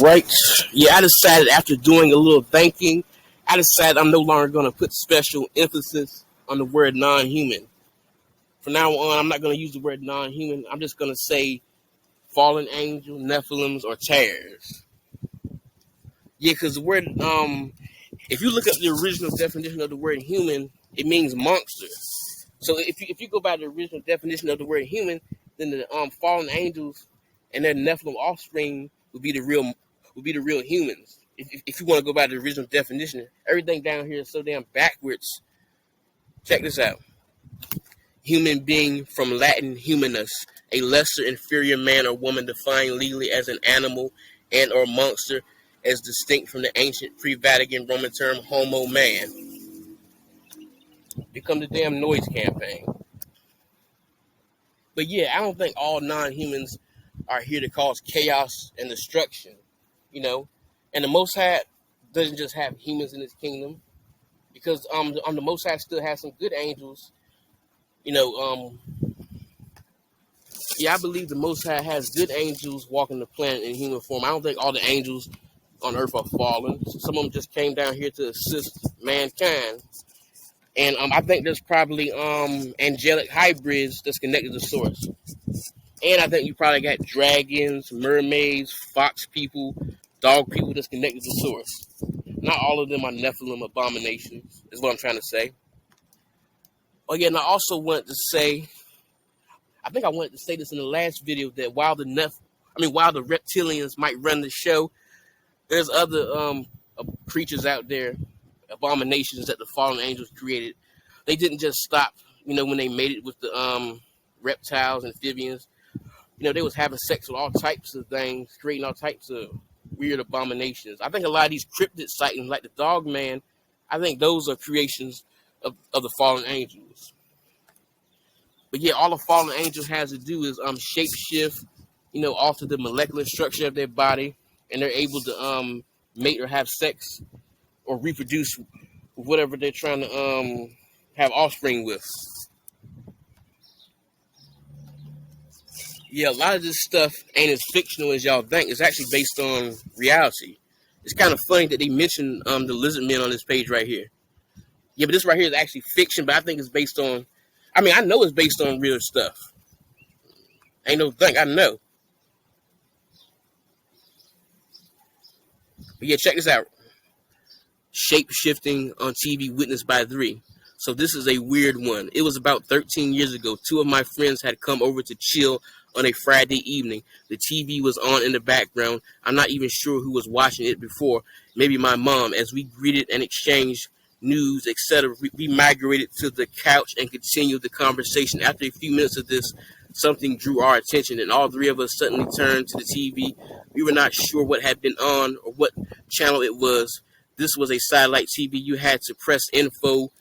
Right. Yeah, I decided after doing a little thinking, I decided I'm no longer going to put special emphasis on the word non-human. From now on, I'm not going to use the word non-human. I'm just going to say fallen angel, Nephilims, or terrors. Yeah, because the word, if you look up the original definition of the word human, it means monster. So if you go by the original definition of the word human, then the fallen angels and their Nephilim offspring would be the real humans. If you want to go by the original definition, everything down here is so damn backwards. Check this out. Human being from Latin humanus, a lesser inferior man or woman defined legally as an animal and or monster, as distinct from the ancient pre-Vatican Roman term homo man. Become the damn noise campaign. But yeah, I don't think all non-humans are here to cause chaos and destruction, you know. And the Most High doesn't just have humans in His kingdom, because the Most High still has some good angels, you know. Yeah, I believe the Most High has good angels walking the planet in human form. I don't think all the angels on Earth are fallen. Some of them just came down here to assist mankind. And I think there's probably angelic hybrids that's connected to Source. And I think you probably got dragons, mermaids, fox people, dog people that's connected to Source. Not all of them are Nephilim abominations, is what I'm trying to say. Oh yeah, and I also wanted to say, I think I wanted to say this in the last video, that while the reptilians might run the show, there's other creatures out there, abominations that the fallen angels created. They didn't just stop, when they made it with the reptiles, amphibians. They was having sex with all types of things, creating all types of weird abominations. I think a lot of these cryptid sightings, like the dog man, I think those are creations of the fallen angels. But yeah, all a fallen angel has to do is shapeshift, alter the molecular structure of their body, and they're able to mate or have sex or reproduce with whatever they're trying to have offspring with. Yeah, a lot of this stuff ain't as fictional as y'all think. It's actually based on reality. It's kind of funny that they mention the lizard men on this page right here. Yeah, but this right here is actually fiction, but I think it's based on, I know it's based on real stuff. Ain't no thing, I know. But yeah, check this out. Shape shifting on TV witnessed by 3. So this is a weird one. It was about 13 years ago. 2 of my friends had come over to chill on a Friday evening. The TV was on in the background. I'm not even sure who was watching it before. Maybe my mom. As we greeted and exchanged news, etc., we migrated to the couch and continued the conversation. After a few minutes of this, something drew our attention, and all 3 of us suddenly turned to the TV. We were not sure what had been on or what channel it was. This was a satellite TV. You had to press info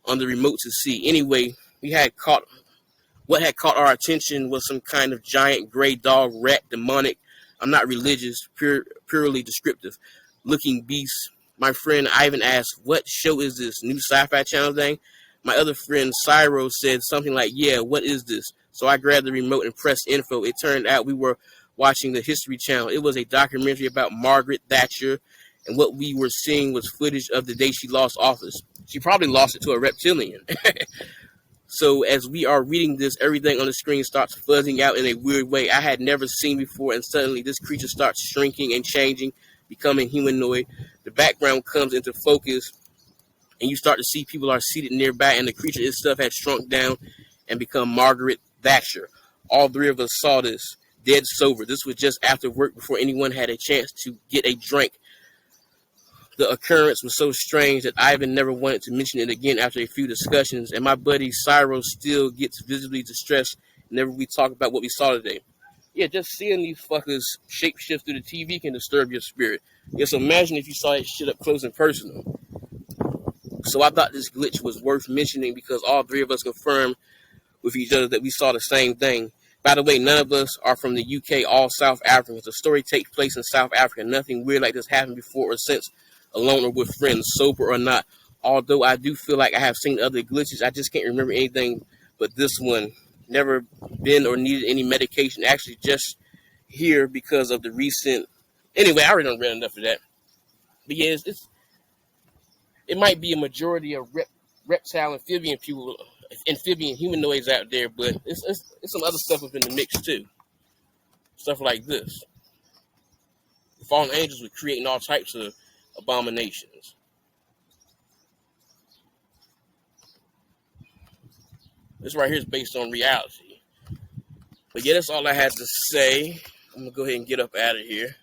on the remote to see. Anyway, what had caught our attention was some kind of giant gray dog, rat, demonic, I'm not religious, purely descriptive looking beast. My friend Ivan asked, "What show is this? New sci-fi channel thing?" My other friend Cyro said something like, "Yeah, what is this?" So I grabbed the remote and pressed info. It turned out we were watching the History Channel. It was a documentary about Margaret Thatcher, and what we were seeing was footage of the day she lost office. She probably lost it to a reptilian. So as we are reading this, everything on the screen starts fuzzing out in a weird way I had never seen before, and suddenly this creature starts shrinking and changing, becoming humanoid. The background comes into focus, and you start to see people are seated nearby, and the creature itself has shrunk down and become Margaret Thatcher. All 3 of us saw this, dead sober. This was just after work, before anyone had a chance to get a drink. The occurrence was so strange that Ivan never wanted to mention it again after a few discussions, and my buddy Cyro still gets visibly distressed whenever we talk about what we saw today. Yeah, just seeing these fuckers shapeshift through the TV can disturb your spirit. Yeah, so imagine if you saw that shit up close and personal. So I thought this glitch was worth mentioning because all 3 of us confirmed with each other that we saw the same thing. By the way, none of us are from the UK, all South Africans. The story takes place in South Africa. Nothing weird like this happened before or since, alone or with friends, sober or not. Although I do feel like I have seen other glitches, I just can't remember anything but this one. Never been or needed any medication. Actually, just here because of the recent Anyway, I already done read enough of that. But yeah, it might be a majority of reptile amphibian people, amphibian humanoids out there, but it's some other stuff up in the mix too. Stuff like this. The fallen angels were creating all types of abominations. This right here is based on reality. But yeah, that's all I had to say. I'm gonna go ahead and get up out of here.